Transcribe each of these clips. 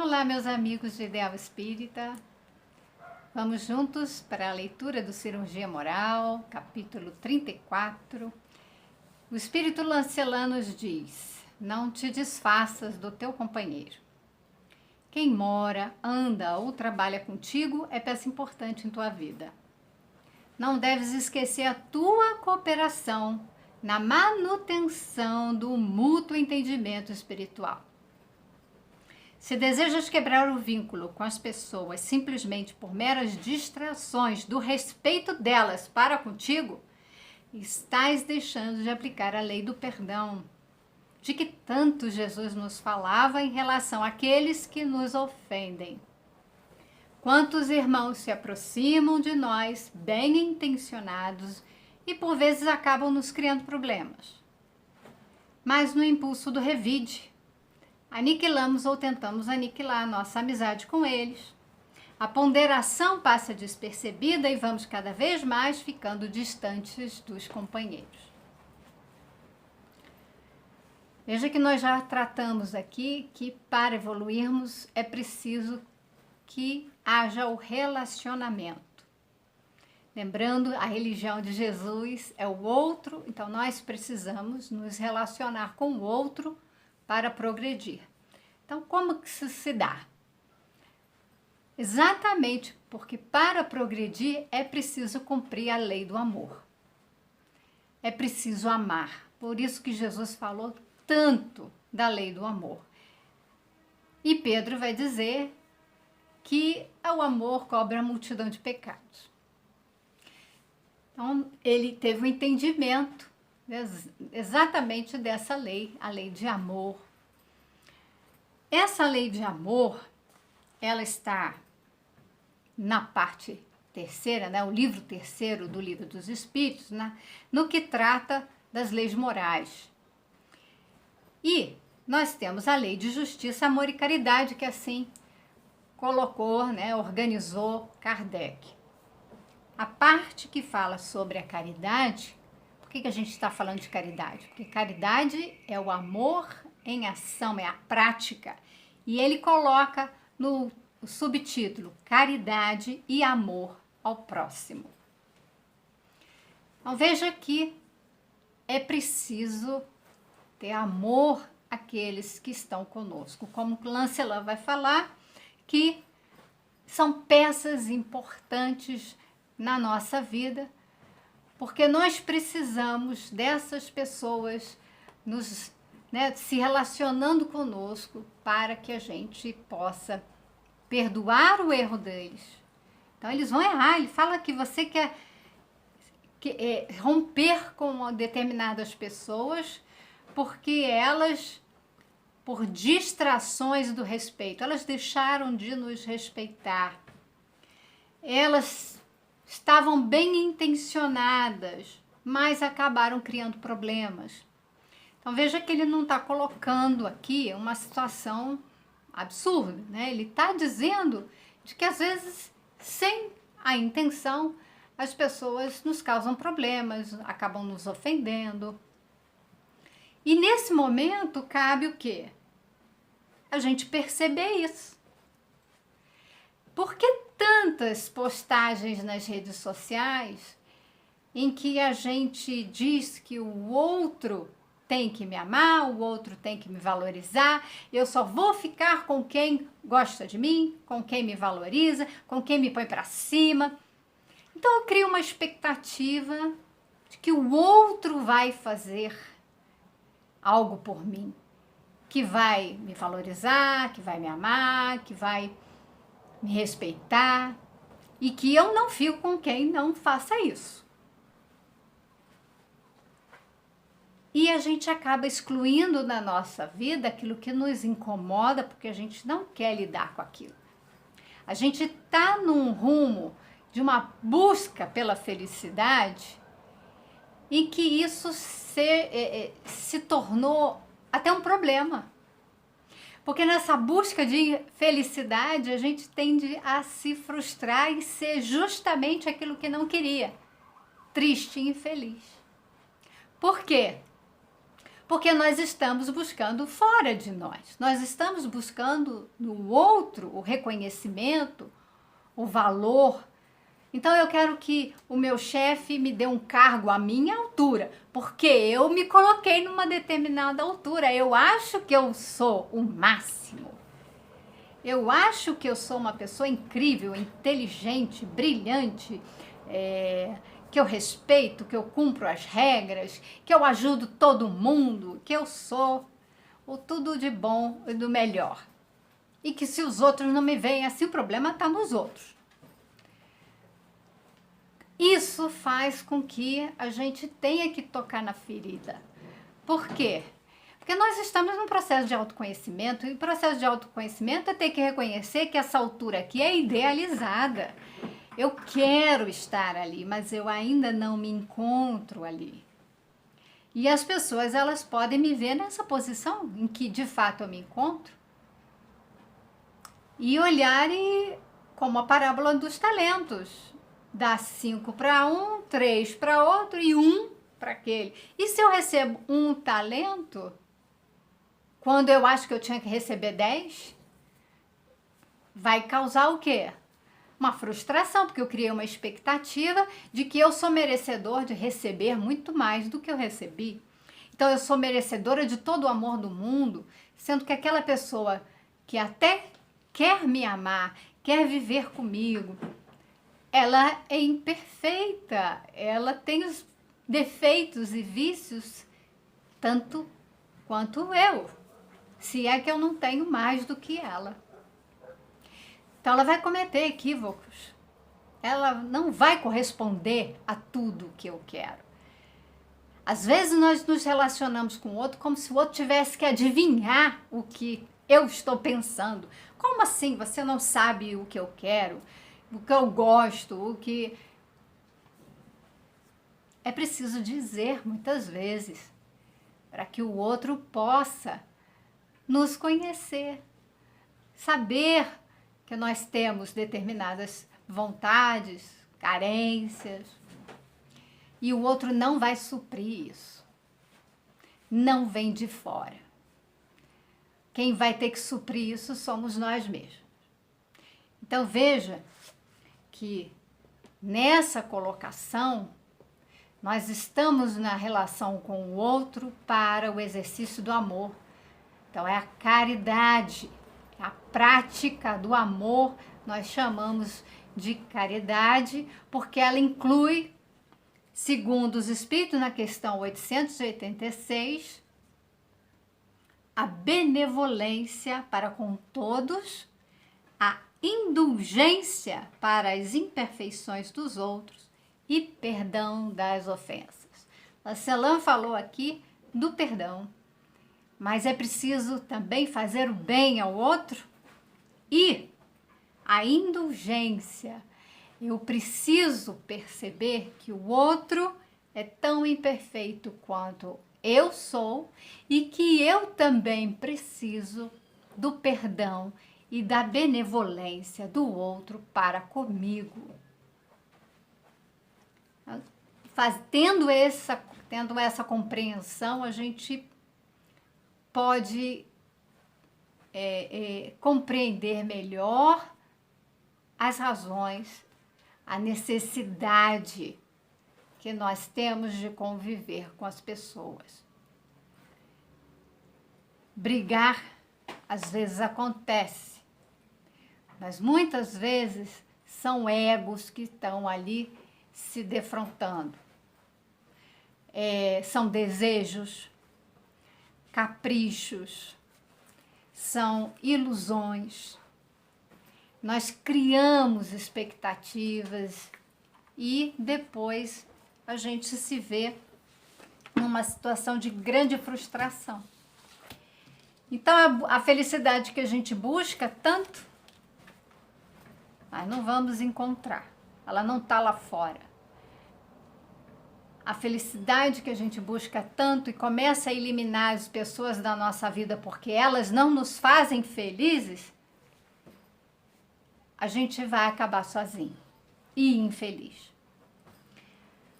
Olá, meus amigos de Ideal Espírita. Vamos juntos para a leitura do Cirurgia Moral, capítulo 34. O Espírito Lancelã nos diz: não te desfaças do teu companheiro. Quem mora, anda ou trabalha contigo é peça importante em tua vida. Não deves esquecer a tua cooperação na manutenção do mútuo entendimento espiritual. Se desejas quebrar o vínculo com as pessoas simplesmente por meras distrações do respeito delas para contigo, estás deixando de aplicar a lei do perdão, de que tanto Jesus nos falava em relação àqueles que nos ofendem. Quantos irmãos se aproximam de nós bem intencionados e por vezes acabam nos criando problemas. Mas no impulso do revide, aniquilamos ou tentamos aniquilar a nossa amizade com eles. A ponderação passa despercebida e vamos cada vez mais ficando distantes dos companheiros. Veja que nós já tratamos aqui que para evoluirmos é preciso que haja o relacionamento. Lembrando, a religião de Jesus é o outro, então nós precisamos nos relacionar com o outro para progredir. Então, como que isso se dá? Exatamente porque para progredir é preciso cumprir a lei do amor. É preciso amar. Por isso que Jesus falou tanto da lei do amor. E Pedro vai dizer que o amor cobre a multidão de pecados. Então, ele teve um entendimento exatamente dessa lei, a lei de amor. Essa lei de amor, ela está na parte terceira, né, o livro terceiro do Livro dos Espíritos, né, no que trata das leis morais. E nós temos a lei de justiça, amor e caridade, que assim colocou, né, organizou Kardec. A parte que fala sobre a caridade. Por que a gente está falando de caridade? Porque caridade é o amor em ação, é a prática. E ele coloca no subtítulo Caridade e Amor ao Próximo. Então veja que é preciso ter amor àqueles que estão conosco. Como Lancelã vai falar, que são peças importantes na nossa vida, porque nós precisamos dessas pessoas se relacionando conosco para que a gente possa perdoar o erro deles. Então, eles vão errar. Ele fala que você quer romper com determinadas pessoas porque elas, por distrações do respeito, elas deixaram de nos respeitar. Elas estavam bem intencionadas, mas acabaram criando problemas. Então veja que ele não está colocando aqui uma situação absurda, né? Ele está dizendo de que às vezes, sem a intenção, as pessoas nos causam problemas, acabam nos ofendendo. E nesse momento cabe o quê? A gente perceber isso. Por que tantas postagens nas redes sociais em que a gente diz que o outro tem que me amar, o outro tem que me valorizar, eu só vou ficar com quem gosta de mim, com quem me valoriza, com quem me põe para cima. Então eu crio uma expectativa de que o outro vai fazer algo por mim, que vai me valorizar, que vai me amar, que vai me respeitar, e que eu não fico com quem não faça isso. E a gente acaba excluindo da nossa vida aquilo que nos incomoda, porque a gente não quer lidar com aquilo. A gente está num rumo de uma busca pela felicidade, em que isso se tornou até um problema. Porque nessa busca de felicidade, a gente tende a se frustrar e ser justamente aquilo que não queria. Triste e infeliz. Por quê? Porque nós estamos buscando fora de nós. Nós estamos buscando no outro o reconhecimento, o valor. Então eu quero que o meu chefe me dê um cargo à minha altura, porque eu me coloquei numa determinada altura. Eu acho que eu sou o máximo. Eu acho que eu sou uma pessoa incrível, inteligente, brilhante, que eu respeito, que eu cumpro as regras, que eu ajudo todo mundo, que eu sou o tudo de bom e do melhor. E que se os outros não me veem assim, o problema está nos outros. Isso faz com que a gente tenha que tocar na ferida. Por quê? Porque nós estamos num processo de autoconhecimento, e o processo de autoconhecimento é ter que reconhecer que essa altura aqui é idealizada. Eu quero estar ali, mas eu ainda não me encontro ali. E as pessoas, elas podem me ver nessa posição em que de fato eu me encontro e olharem como a parábola dos talentos. Dá 5 para um, 3 para outro e 1 para aquele. E se eu recebo um talento, quando eu acho que eu tinha que receber 10, vai causar o quê? Uma frustração, porque eu criei uma expectativa de que eu sou merecedor de receber muito mais do que eu recebi. Então eu sou merecedora de todo o amor do mundo, sendo que aquela pessoa que até quer me amar, quer viver comigo, ela é imperfeita, ela tem os defeitos e vícios tanto quanto eu, se é que eu não tenho mais do que ela. Então ela vai cometer equívocos, ela não vai corresponder a tudo que eu quero. Às vezes nós nos relacionamos com o outro como se o outro tivesse que adivinhar o que eu estou pensando. Como assim? Você não sabe o que eu quero? O que eu gosto, o que... É preciso dizer muitas vezes, para que o outro possa nos conhecer, saber que nós temos determinadas vontades, carências, e o outro não vai suprir isso. Não vem de fora. Quem vai ter que suprir isso somos nós mesmos. Então veja que nessa colocação nós estamos na relação com o outro para o exercício do amor. Então é a caridade, a prática do amor, nós chamamos de caridade, porque ela inclui, segundo os Espíritos na questão 886, a benevolência para com todos, a indulgência para as imperfeições dos outros e perdão das ofensas. Lancelin falou aqui do perdão, mas é preciso também fazer o bem ao outro e a indulgência. Eu preciso perceber que o outro é tão imperfeito quanto eu sou e que eu também preciso do perdão e da benevolência do outro para comigo. Tendo essa compreensão, a gente pode compreender melhor as razões, a necessidade que nós temos de conviver com as pessoas. Brigar, às vezes acontece, mas muitas vezes são egos que estão ali se defrontando. São desejos, caprichos, são ilusões. Nós criamos expectativas e depois a gente se vê numa situação de grande frustração. Então, a felicidade que a gente busca tanto, nós não vamos encontrar. Ela não está lá fora. A felicidade que a gente busca tanto e começa a eliminar as pessoas da nossa vida porque elas não nos fazem felizes, a gente vai acabar sozinho e infeliz.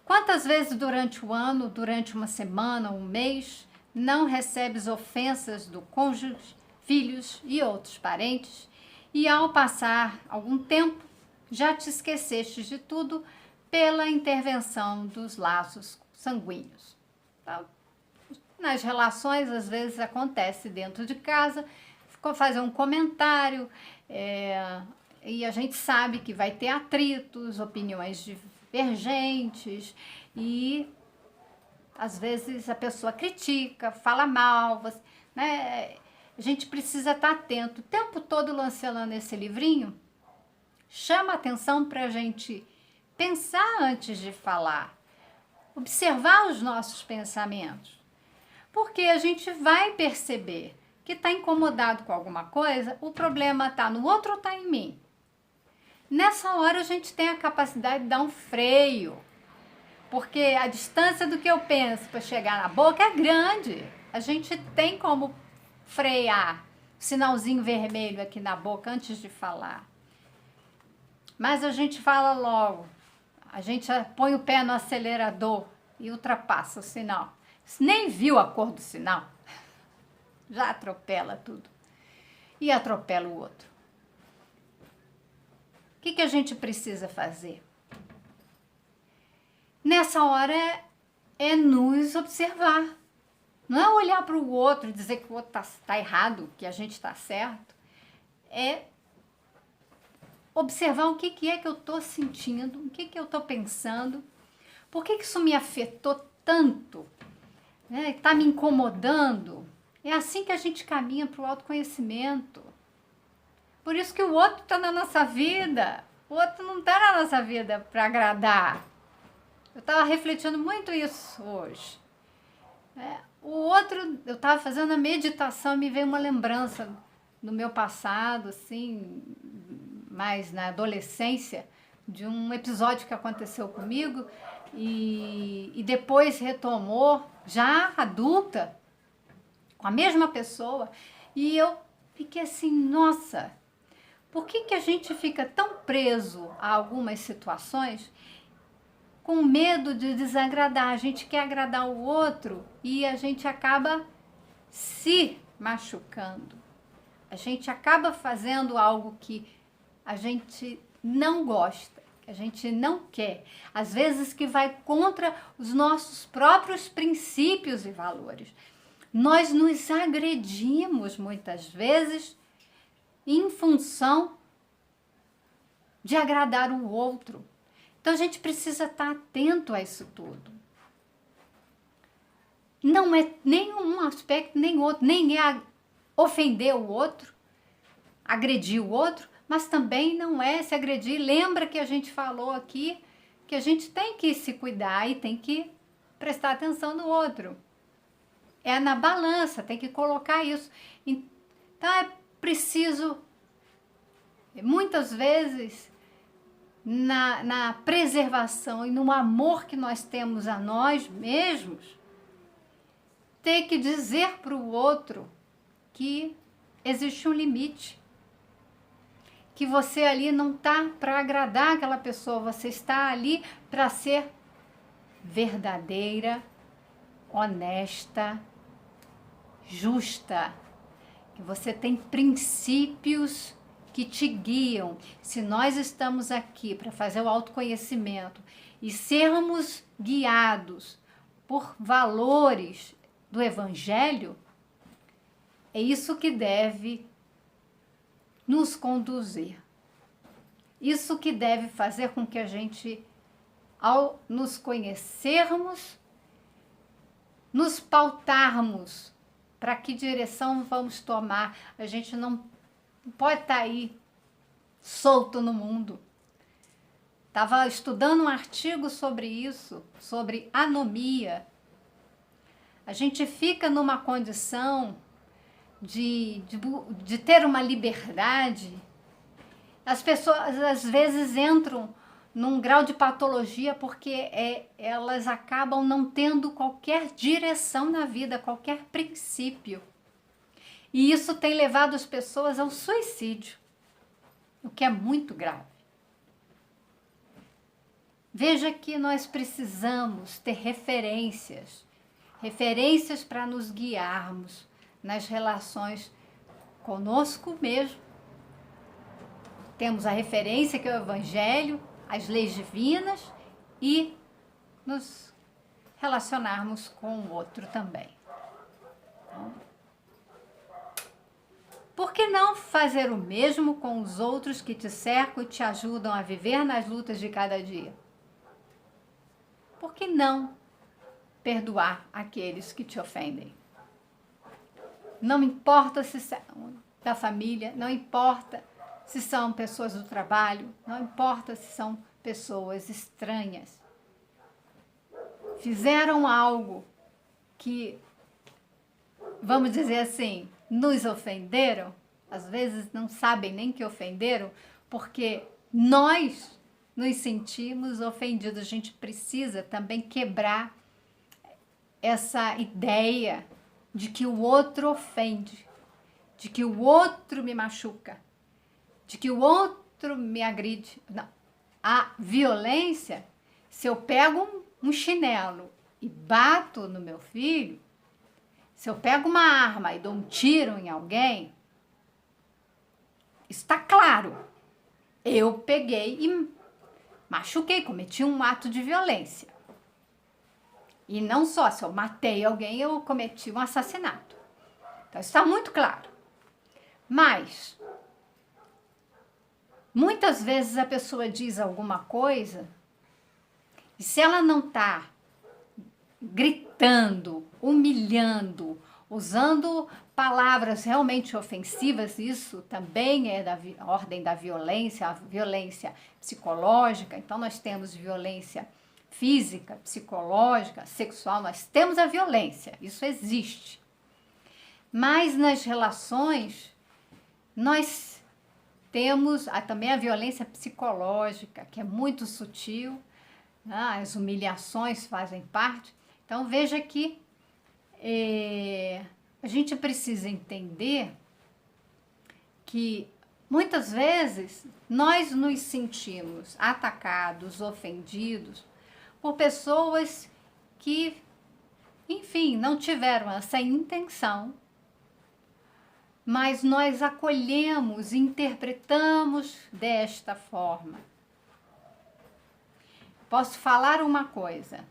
Quantas vezes durante o ano, durante uma semana, um mês, não recebes ofensas do cônjuge, filhos e outros parentes, e ao passar algum tempo, já te esquecestes de tudo pela intervenção dos laços sanguíneos. Então, nas relações, às vezes acontece dentro de casa, fazer um comentário, e a gente sabe que vai ter atritos, opiniões divergentes, e às vezes a pessoa critica, fala mal, né? A gente precisa estar atento. O tempo todo lançando esse livrinho, chama atenção para a gente pensar antes de falar, observar os nossos pensamentos, porque a gente vai perceber que está incomodado com alguma coisa, o problema está no outro ou está em mim. Nessa hora a gente tem a capacidade de dar um freio, porque a distância do que eu penso para chegar na boca é grande. A gente tem como frear o sinalzinho vermelho aqui na boca antes de falar. Mas a gente fala logo, a gente põe o pé no acelerador e ultrapassa o sinal. Você nem viu a cor do sinal, já atropela tudo e atropela o outro. O que a gente precisa fazer? Nessa hora é nos observar. Não é olhar para o outro e dizer que o outro está errado, que a gente está certo. É observar o que é que eu estou sentindo, o que eu estou pensando, por que isso me afetou tanto, né? Está me incomodando. É assim que a gente caminha para o autoconhecimento. Por isso que o outro está na nossa vida. O outro não está na nossa vida para agradar. Eu estava refletindo muito isso hoje. O outro, eu estava fazendo a meditação e me veio uma lembrança do meu passado, assim, mais na adolescência, de um episódio que aconteceu comigo e depois retomou, já adulta, com a mesma pessoa, e eu fiquei assim, nossa, por que a gente fica tão preso a algumas situações com medo de desagradar? A gente quer agradar o outro e a gente acaba se machucando. A gente acaba fazendo algo que a gente não gosta, que a gente não quer. Às vezes que vai contra os nossos próprios princípios e valores. Nós nos agredimos muitas vezes em função de agradar o outro. Então a gente precisa estar atento a isso tudo. Não é nenhum aspecto, nem outro, nem é ofender o outro, agredir o outro, mas também não é se agredir. Lembra que a gente falou aqui que a gente tem que se cuidar e tem que prestar atenção no outro. É na balança, tem que colocar isso. Então é preciso, muitas vezes, na preservação e no amor que nós temos a nós mesmos, ter que dizer para o outro que existe um limite, que você ali não está para agradar aquela pessoa, você está ali para ser verdadeira, honesta, justa, que você tem princípios que te guiam. Se nós estamos aqui para fazer o autoconhecimento e sermos guiados por valores do Evangelho, é isso que deve nos conduzir. Isso que deve fazer com que a gente, ao nos conhecermos, nos pautarmos para que direção vamos tomar. A gente não pode estar aí solto no mundo. Estava estudando um artigo sobre isso, sobre anomia. A gente fica numa condição de ter uma liberdade. As pessoas às vezes entram num grau de patologia porque elas acabam não tendo qualquer direção na vida, qualquer princípio. E isso tem levado as pessoas ao suicídio, o que é muito grave. Veja que nós precisamos ter referências referências para nos guiarmos nas relações conosco mesmo. Temos a referência que é o Evangelho, as leis divinas e nos relacionarmos com o outro também. Por que não fazer o mesmo com os outros que te cercam e te ajudam a viver nas lutas de cada dia? Por que não perdoar aqueles que te ofendem? Não importa se são da família, não importa se são pessoas do trabalho, não importa se são pessoas estranhas. Fizeram algo que, vamos dizer assim, nos ofenderam, às vezes não sabem nem que ofenderam, porque nós nos sentimos ofendidos. A gente precisa também quebrar essa ideia de que o outro ofende, de que o outro me machuca, de que o outro me agride. Não. A violência, se eu pego um chinelo e bato no meu filho, se eu pego uma arma e dou um tiro em alguém, está claro, eu peguei e machuquei, cometi um ato de violência. E não só, se eu matei alguém, eu cometi um assassinato. Então, está muito claro. Mas, muitas vezes a pessoa diz alguma coisa, e se ela não está gritando, humilhando, usando palavras realmente ofensivas, isso também é da ordem da violência, a violência psicológica. Então, nós temos violência física, psicológica, sexual, nós temos a violência, isso existe. Mas nas relações, nós temos também a violência psicológica, que é muito sutil, né? As humilhações fazem parte. Então, veja que a gente precisa entender que muitas vezes nós nos sentimos atacados, ofendidos por pessoas que, enfim, não tiveram essa intenção, mas nós acolhemos, interpretamos desta forma. Posso falar uma coisa,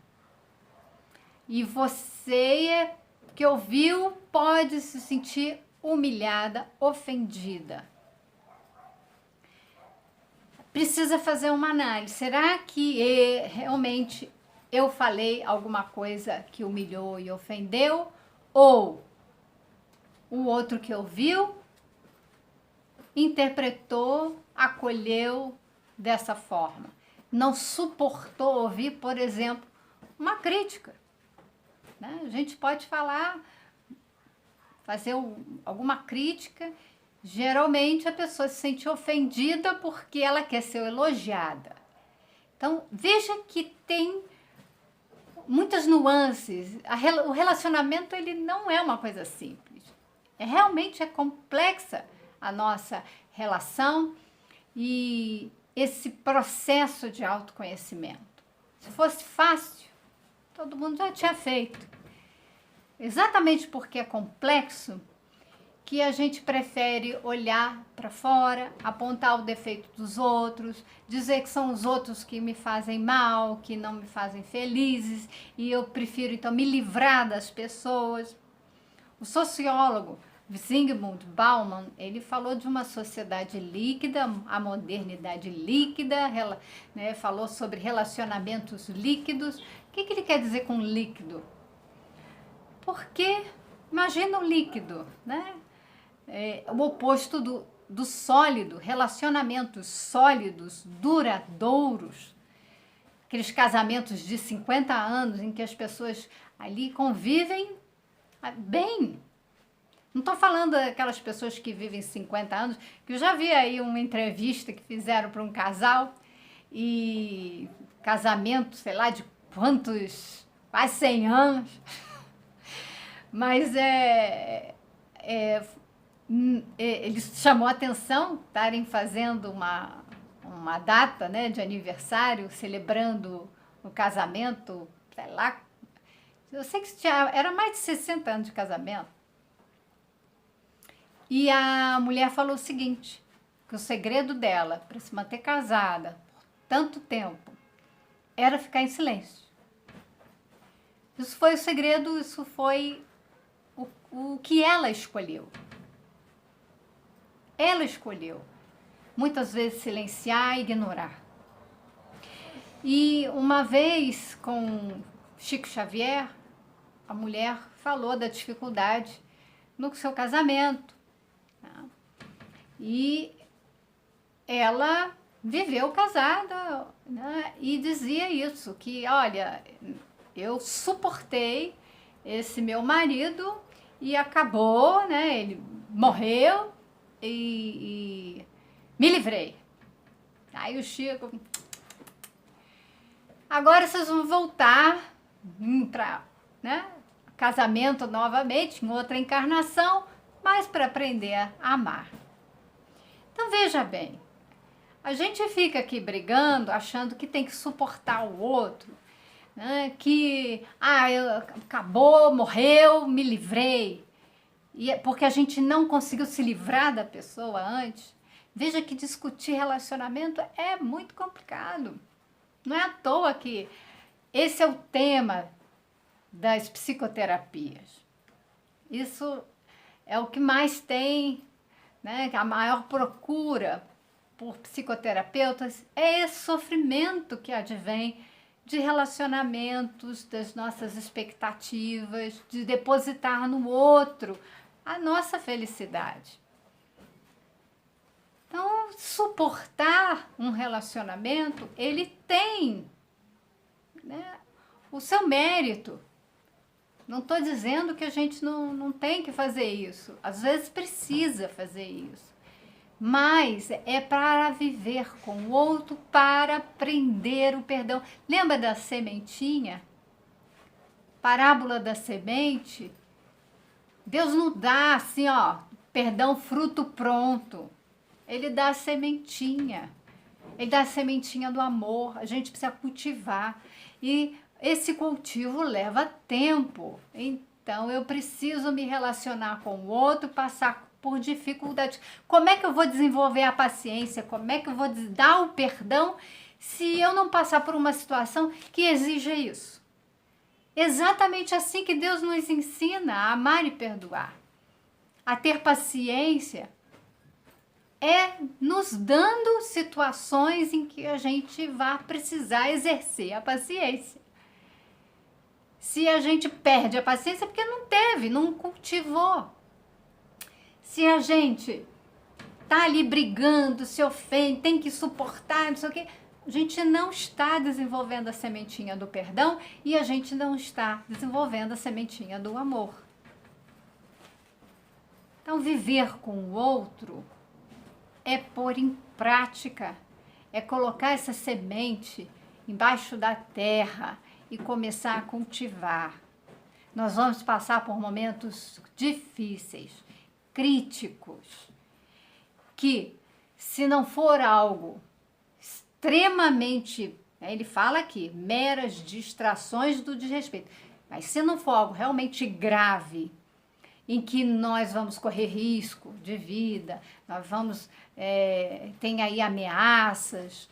e você que ouviu pode se sentir humilhada, ofendida. Precisa fazer uma análise. Será que realmente eu falei alguma coisa que humilhou e ofendeu? Ou o outro que ouviu interpretou, acolheu dessa forma? Não suportou ouvir, por exemplo, uma crítica, né? A gente pode falar, fazer alguma crítica. Geralmente a pessoa se sente ofendida porque ela quer ser elogiada. Então, veja que tem muitas nuances. O relacionamento, ele não é uma coisa simples. Realmente é complexa a nossa relação e esse processo de autoconhecimento. Se fosse fácil, todo mundo já tinha feito. Exatamente porque é complexo, que a gente prefere olhar para fora, apontar o defeito dos outros, dizer que são os outros que me fazem mal, que não me fazem felizes, e eu prefiro então me livrar das pessoas. O sociólogo Zygmunt Bauman, ele falou de uma sociedade líquida, a modernidade líquida, né, falou sobre relacionamentos líquidos. O que ele quer dizer com líquido? Porque imagina o líquido, né? O oposto do sólido, relacionamentos sólidos, duradouros, aqueles casamentos de 50 anos em que as pessoas ali convivem bem. Não estou falando daquelas pessoas que vivem 50 anos, que eu já vi aí uma entrevista que fizeram para um casal, e casamento, sei lá, de quantos, quase 100 anos, mas eles chamou a atenção estarem fazendo uma data, né, de aniversário, celebrando o casamento, sei lá, Eu sei que era mais de 60 anos de casamento. E a mulher falou o seguinte, que o segredo dela para se manter casada por tanto tempo era ficar em silêncio. Isso foi o segredo, isso foi o que ela escolheu. Ela escolheu, muitas vezes, silenciar e ignorar. E uma vez, com Chico Xavier, a mulher falou da dificuldade no seu casamento. Tá? E ela viveu casada, né? E dizia isso, que, olha, eu suportei esse meu marido e acabou, né? Ele morreu e me livrei. Aí o Chico... Agora vocês vão voltar para, né, casamento novamente, em outra encarnação, mas para aprender a amar. Então veja bem, a gente fica aqui brigando, achando que tem que suportar o outro, né, que acabou, morreu, me livrei. E é porque a gente não conseguiu se livrar da pessoa antes. Veja que discutir relacionamento é muito complicado. Não é à toa que esse é o tema das psicoterapias. Isso é o que mais tem, né? A maior procura por psicoterapeutas é esse sofrimento que advém de relacionamentos, das nossas expectativas, de depositar no outro a nossa felicidade. Então, suportar um relacionamento, ele tem, né, o seu mérito. Não estou dizendo que a gente não tem que fazer isso. Às vezes precisa fazer isso. Mas é para viver com o outro, para aprender o perdão. Lembra da sementinha? Parábola da semente? Deus não dá assim, ó, perdão, fruto pronto. Ele dá a sementinha. Ele dá a sementinha do amor. A gente precisa cultivar. E esse cultivo leva tempo. Então, eu preciso me relacionar com o outro, passar por dificuldades. Como é que eu vou desenvolver a paciência? Como é que eu vou dar o perdão se eu não passar por uma situação que exija isso? Exatamente assim que Deus nos ensina a amar e perdoar. A ter paciência é nos dando situações em que a gente vai precisar exercer a paciência. Se a gente perde a paciência é porque não teve, não cultivou. Se a gente tá ali brigando, se ofende, tem que suportar, não sei o quê, a gente não está desenvolvendo a sementinha do perdão e a gente não está desenvolvendo a sementinha do amor. Então, viver com o outro é pôr em prática, é colocar essa semente embaixo da terra e começar a cultivar. Nós vamos passar por momentos difíceis, críticos, que se não for algo extremamente, ele fala aqui, meras distrações do desrespeito, mas se não for algo realmente grave, em que nós vamos correr risco de vida, nós vamos, tem aí ameaças,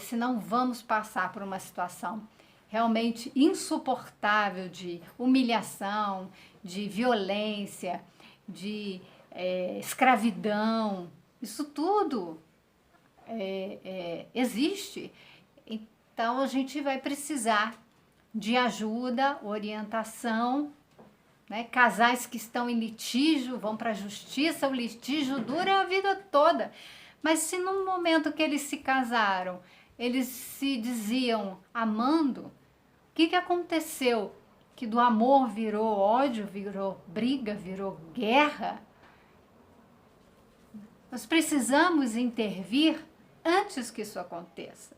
se não vamos passar por uma situação realmente insuportável de humilhação, de violência, de escravidão, isso tudo existe. Então, a gente vai precisar de ajuda, orientação, né? Casais que estão em litígio, vão para a justiça, o litígio dura a vida toda. Mas se no momento que eles se casaram, eles se diziam amando, o que aconteceu? Que do amor virou ódio, virou briga, virou guerra? Nós precisamos intervir antes que isso aconteça.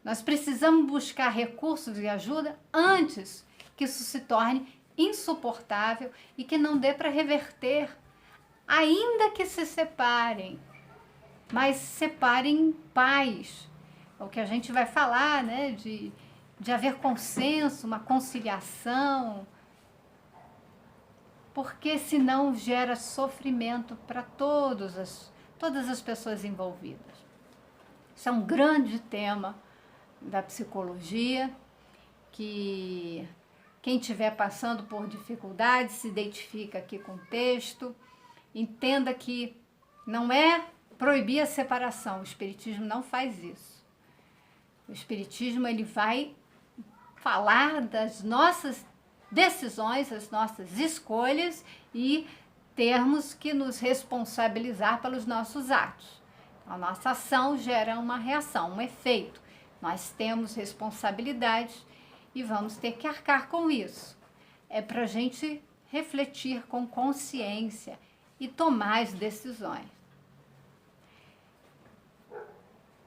Nós precisamos buscar recursos e ajuda antes que isso se torne insuportável e que não dê para reverter, ainda que se separem, mas se separem em paz. É o que a gente vai falar, né, de de haver consenso, uma conciliação, porque senão gera sofrimento para todas as pessoas envolvidas. Isso é um grande tema da psicologia, que quem estiver passando por dificuldades se identifica aqui com o texto, entenda que não é proibir a separação, o Espiritismo não faz isso. O Espiritismo, ele vai falar das nossas decisões, as nossas escolhas e termos que nos responsabilizar pelos nossos atos. A nossa ação gera uma reação, um efeito. Nós temos responsabilidades e vamos ter que arcar com isso. É para a gente refletir com consciência e tomar as decisões.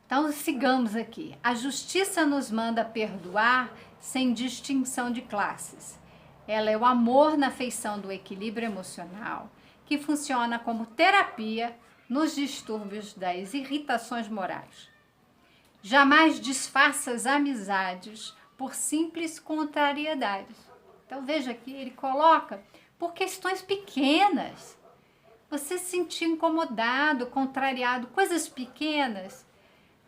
Então, sigamos aqui. A justiça nos manda perdoar sem distinção de classes. Ela é o amor na feição do equilíbrio emocional, que funciona como terapia nos distúrbios das irritações morais. Jamais disfarça as amizades por simples contrariedades. Então, veja aqui, ele coloca por questões pequenas. Você se sentir incomodado, contrariado, coisas pequenas,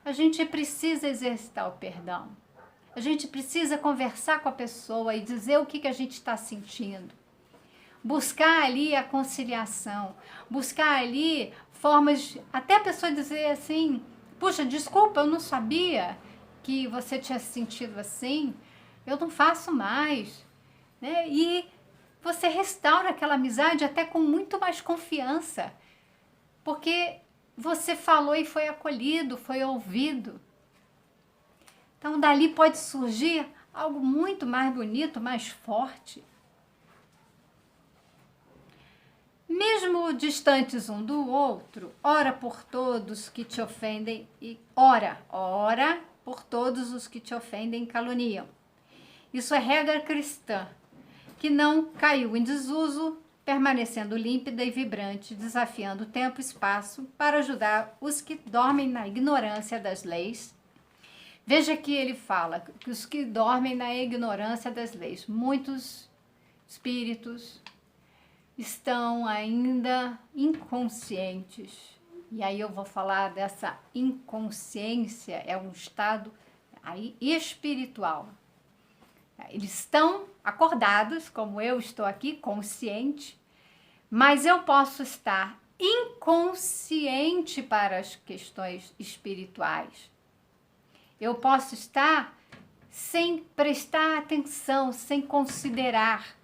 a gente precisa exercitar o perdão. A gente precisa conversar com a pessoa e dizer o que a gente está sentindo. Buscar ali a conciliação, buscar ali formas, até a pessoa dizer assim, puxa, desculpa, eu não sabia que você tinha se sentido assim, eu não faço mais, né? E você restaura aquela amizade até com muito mais confiança, porque você falou e foi acolhido, foi ouvido. Então, dali pode surgir algo muito mais bonito, mais forte. Mesmo distantes um do outro, ora por todos que te ofendem e ora por todos os que te ofendem e caluniam. Isso é regra cristã, que não caiu em desuso, permanecendo límpida e vibrante, desafiando tempo e espaço para ajudar os que dormem na ignorância das leis. Veja que ele fala que os que dormem na ignorância das leis, muitos espíritos estão ainda inconscientes. E aí eu vou falar dessa inconsciência, é um estado aí espiritual. Eles estão acordados, como eu estou aqui, consciente, mas eu posso estar inconsciente para as questões espirituais. Eu posso estar sem prestar atenção, sem considerar,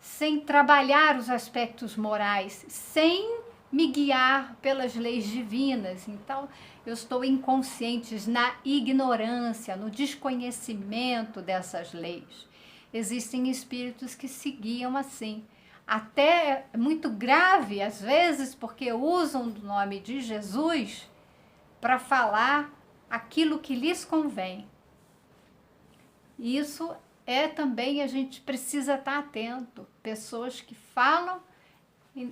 sem trabalhar os aspectos morais, sem me guiar pelas leis divinas. Então, eu estou inconsciente, na ignorância, no desconhecimento dessas leis. Existem espíritos que se guiam assim. Até é muito grave, às vezes, porque usam o nome de Jesus para falar aquilo que lhes convém. Isso é também, a gente precisa estar atento. Pessoas que falam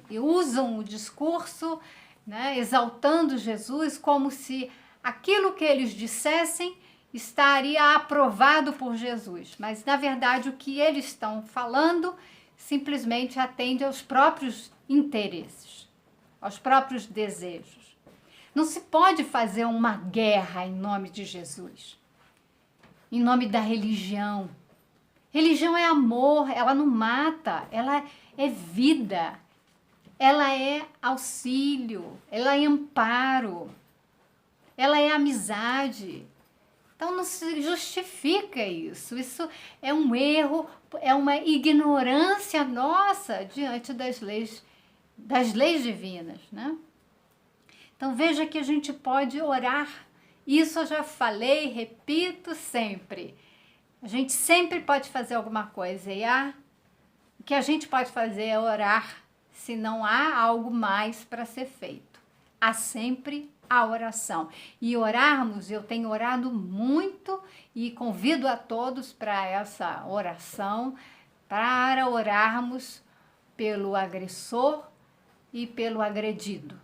e usam o discurso, né, exaltando Jesus como se aquilo que eles dissessem estaria aprovado por Jesus. Mas, na verdade, o que eles estão falando simplesmente atende aos próprios interesses, aos próprios desejos. Não se pode fazer uma guerra em nome de Jesus, em nome da religião. Religião é amor, ela não mata, ela é vida, ela é auxílio, ela é amparo, ela é amizade. Então não se justifica isso. Isso é um erro, é uma ignorância nossa diante das leis divinas, né? Então veja que a gente pode orar. Isso eu já falei, repito sempre. A gente sempre pode fazer alguma coisa e o que a gente pode fazer é orar se não há algo mais para ser feito. Há sempre a oração. E orarmos, eu tenho orado muito e convido a todos para essa oração, para orarmos pelo agressor e pelo agredido,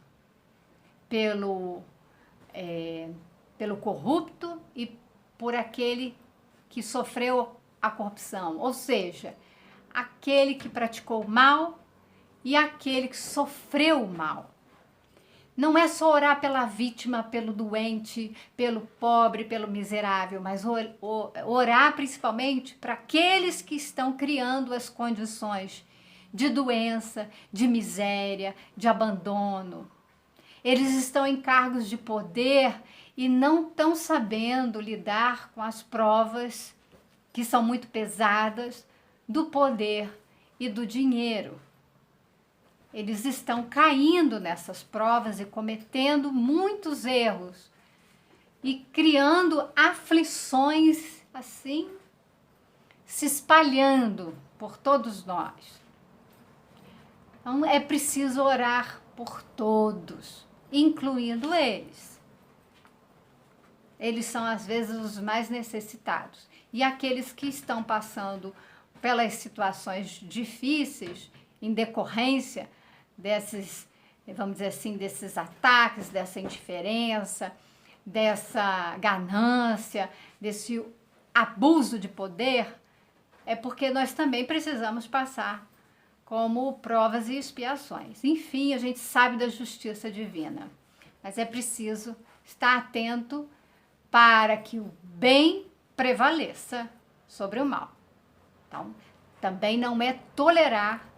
pelo corrupto e por aquele que sofreu a corrupção, ou seja, aquele que praticou o mal e aquele que sofreu o mal. Não é só orar pela vítima, pelo doente, pelo pobre, pelo miserável, mas orar principalmente para aqueles que estão criando as condições de doença, de miséria, de abandono. Eles estão em cargos de poder e não estão sabendo lidar com as provas que são muito pesadas do poder e do dinheiro. Eles estão caindo nessas provas e cometendo muitos erros e criando aflições assim, se espalhando por todos nós. Então é preciso orar por todos, incluindo eles. Eles são às vezes os mais necessitados. E aqueles que estão passando pelas situações difíceis em decorrência desses, vamos dizer assim, desses ataques, dessa indiferença, dessa ganância, desse abuso de poder, é porque nós também precisamos passar como provas e expiações. Enfim, a gente sabe da justiça divina, mas é preciso estar atento para que o bem prevaleça sobre o mal. Então, também não é tolerar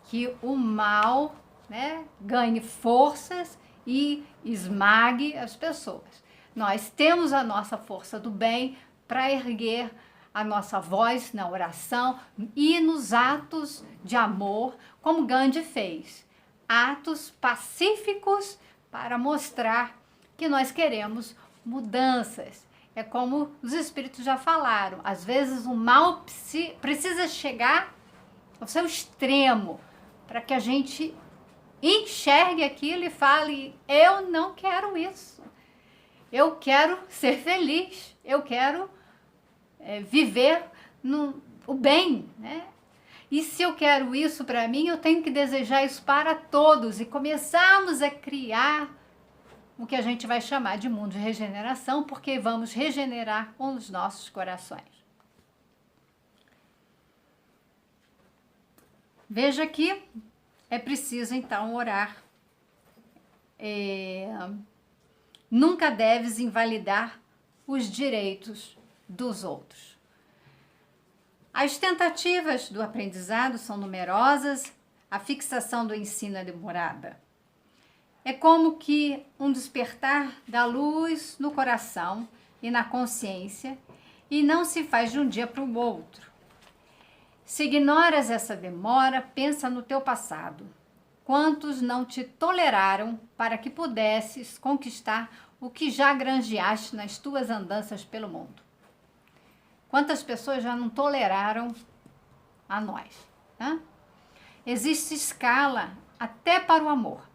que o mal, né, ganhe forças e esmague as pessoas. Nós temos a nossa força do bem para erguer a nossa voz na oração e nos atos de amor, como Gandhi fez. Atos pacíficos para mostrar que nós queremos mudanças. É como os espíritos já falaram, às vezes o mal precisa chegar ao seu extremo para que a gente enxergue aquilo e fale: eu não quero isso, eu quero ser feliz, eu quero viver o bem, né? E se eu quero isso para mim, eu tenho que desejar isso para todos e começarmos a criar o que a gente vai chamar de mundo de regeneração, porque vamos regenerar os nossos corações. Veja que é preciso então orar. Nunca deves invalidar os direitos dos outros. As tentativas do aprendizado são numerosas, a fixação do ensino é demorada. É como que um despertar da luz no coração e na consciência, e não se faz de um dia para o outro. Se ignoras essa demora, pensa no teu passado. Quantos não te toleraram para que pudesses conquistar o que já granjeaste nas tuas andanças pelo mundo? Quantas pessoas já não toleraram a nós, né? Existe escala até para o amor.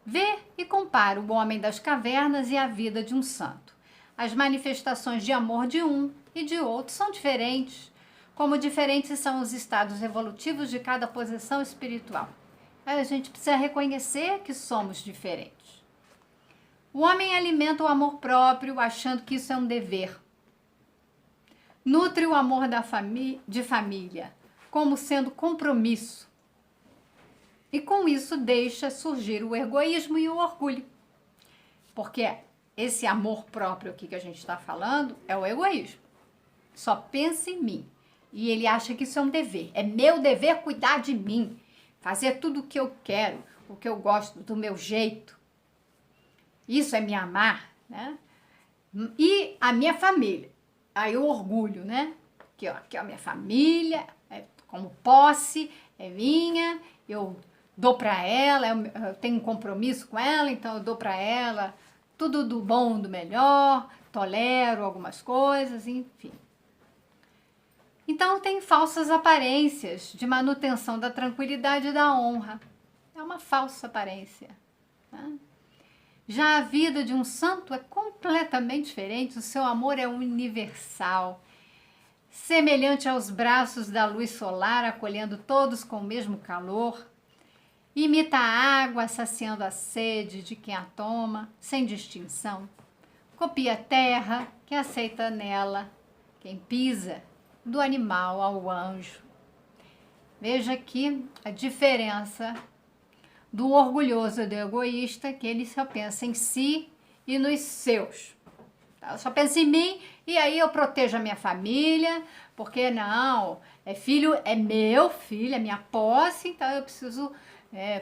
Vê e compara o homem das cavernas e a vida de um santo. As manifestações de amor de um e de outro são diferentes, como diferentes são os estados evolutivos de cada posição espiritual. A gente precisa reconhecer que somos diferentes. O homem alimenta o amor próprio, achando que isso é um dever. Nutre o amor de família, como sendo compromisso. E com isso deixa surgir o egoísmo e o orgulho. Porque esse amor próprio aqui que a gente está falando é o egoísmo. Só pensa em mim. E ele acha que isso é um dever. É meu dever cuidar de mim. Fazer tudo o que eu quero, o que eu gosto, do meu jeito. Isso é me amar, né? E a minha família. Aí o orgulho, né? Aqui, ó, a minha família, como posse, é minha, eu dou para ela, eu tenho um compromisso com ela, então eu dou para ela tudo do bom, do melhor, tolero algumas coisas, enfim. Então tem falsas aparências de manutenção da tranquilidade e da honra. É uma falsa aparência, né? Já a vida de um santo é completamente diferente, o seu amor é universal, semelhante aos braços da luz solar, acolhendo todos com o mesmo calor. Imita a água, saciando a sede de quem a toma, sem distinção. Copia a terra, que aceita nela, quem pisa, do animal ao anjo. Veja aqui a diferença do orgulhoso e do egoísta, que ele só pensa em si e nos seus. Eu só penso em mim e aí eu protejo a minha família, porque não, é meu filho, é minha posse, então eu preciso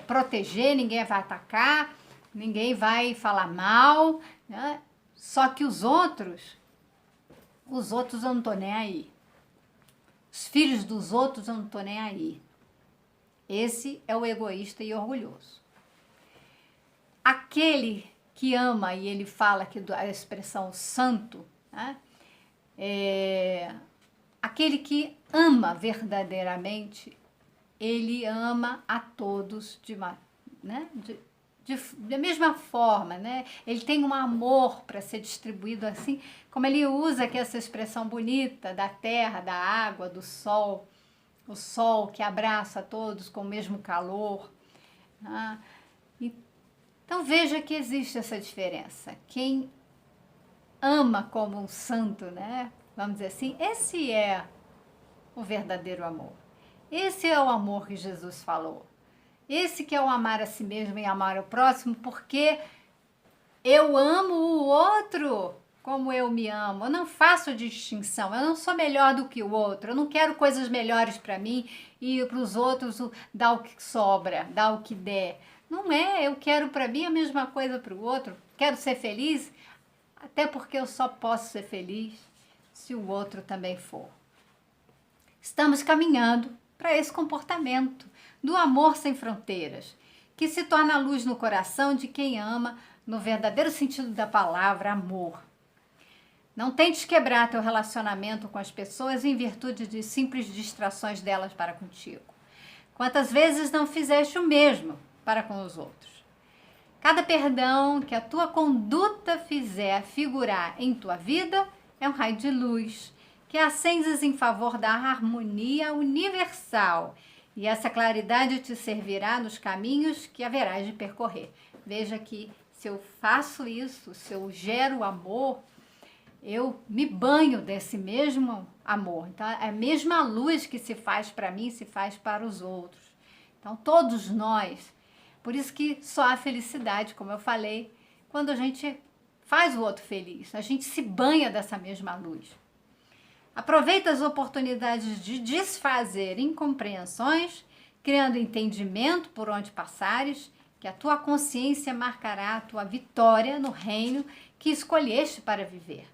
proteger, ninguém vai atacar, ninguém vai falar mal, né? Só que os outros eu não tô nem aí. Os filhos dos outros eu não tô nem aí. Esse é o egoísta e orgulhoso. Aquele que ama, e ele fala aqui da expressão santo, né? Aquele que ama verdadeiramente, ele ama a todos da mesma forma, né? Ele tem um amor para ser distribuído assim, como ele usa aqui essa expressão bonita da terra, da água, do sol, o sol que abraça todos com o mesmo calor. Né? Então veja que existe essa diferença. Quem ama como um santo, né? Vamos dizer assim, esse é o verdadeiro amor. Esse é o amor que Jesus falou. Esse que é o amar a si mesmo e amar o próximo, porque eu amo o outro como eu me amo. Eu não faço distinção, eu não sou melhor do que o outro. Eu não quero coisas melhores para mim e para os outros dar o que sobra, dar o que der. Não é, eu quero para mim a mesma coisa para o outro. Quero ser feliz, até porque eu só posso ser feliz se o outro também for. Estamos caminhando para esse comportamento do amor sem fronteiras, que se torna a luz no coração de quem ama no verdadeiro sentido da palavra amor. Não tentes quebrar teu relacionamento com as pessoas em virtude de simples distrações delas para contigo. Quantas vezes não fizeste o mesmo para com os outros? Cada perdão que a tua conduta fizer figurar em tua vida é um raio de luz que acendes em favor da harmonia universal, e essa claridade te servirá nos caminhos que haverás de percorrer. Veja que se eu faço isso, se eu gero amor, eu me banho desse mesmo amor. Então, é a mesma luz que se faz para mim, se faz para os outros. Então, todos nós, por isso que só há felicidade, como eu falei, quando a gente faz o outro feliz, a gente se banha dessa mesma luz. Aproveita as oportunidades de desfazer incompreensões, criando entendimento por onde passares, que a tua consciência marcará a tua vitória no reino que escolheste para viver.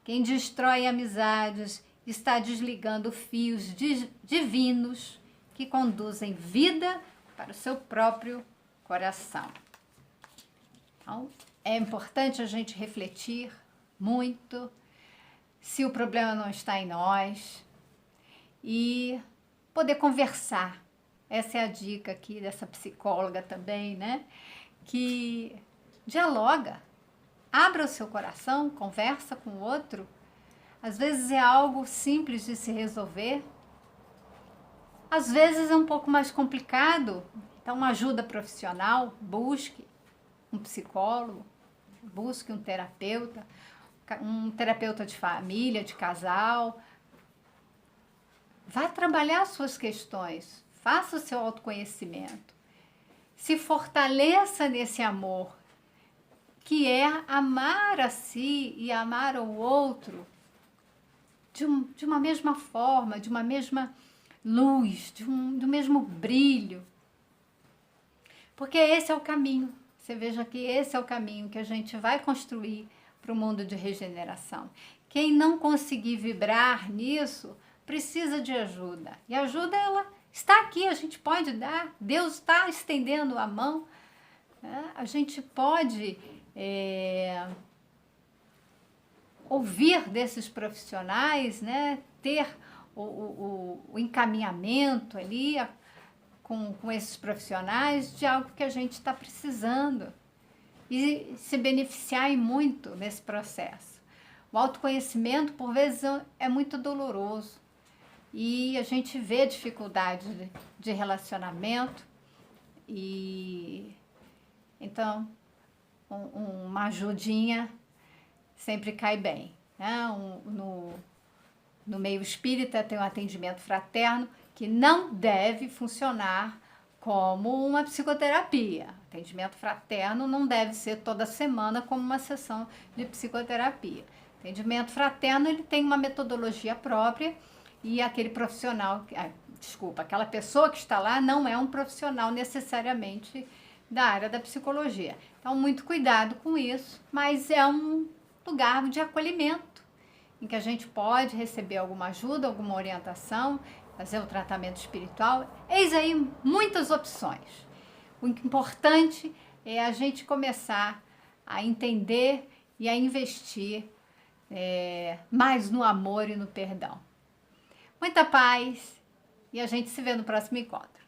Quem destrói amizades está desligando fios divinos que conduzem vida para o seu próprio coração. Então, é importante a gente refletir muito se o problema não está em nós e poder conversar. Essa é a dica aqui dessa psicóloga também, né? Que dialoga, abra o seu coração, conversa com o outro. Às vezes é algo simples de se resolver, às vezes é um pouco mais complicado. Então, uma ajuda profissional, busque um psicólogo, busque um terapeuta de família, de casal. Vá trabalhar as suas questões, faça o seu autoconhecimento, se fortaleça nesse amor, que é amar a si e amar o outro de uma mesma forma, de uma mesma luz, do mesmo brilho. Porque esse é o caminho. Você veja que esse é o caminho que a gente vai construir para o mundo de regeneração. Quem não conseguir vibrar nisso, precisa de ajuda. E a ajuda, ela está aqui, a gente pode dar. Deus está estendendo a mão. Né? A gente pode ouvir desses profissionais, né? Ter o encaminhamento ali com esses profissionais de algo que a gente está precisando e se beneficiar muito nesse processo. O autoconhecimento, por vezes, é muito doloroso e a gente vê dificuldades de relacionamento e então uma ajudinha sempre cai bem, né? No meio espírita tem um atendimento fraterno que não deve funcionar como uma psicoterapia. Atendimento fraterno não deve ser toda semana como uma sessão de psicoterapia. Atendimento fraterno, ele tem uma metodologia própria e aquele profissional, aquela pessoa que está lá não é um profissional necessariamente da área da psicologia. Então, muito cuidado com isso, mas é um lugar de acolhimento, em que a gente pode receber alguma ajuda, alguma orientação, fazer o tratamento espiritual. Eis aí muitas opções. O importante é a gente começar a entender e a investir mais no amor e no perdão. Muita paz e a gente se vê no próximo encontro.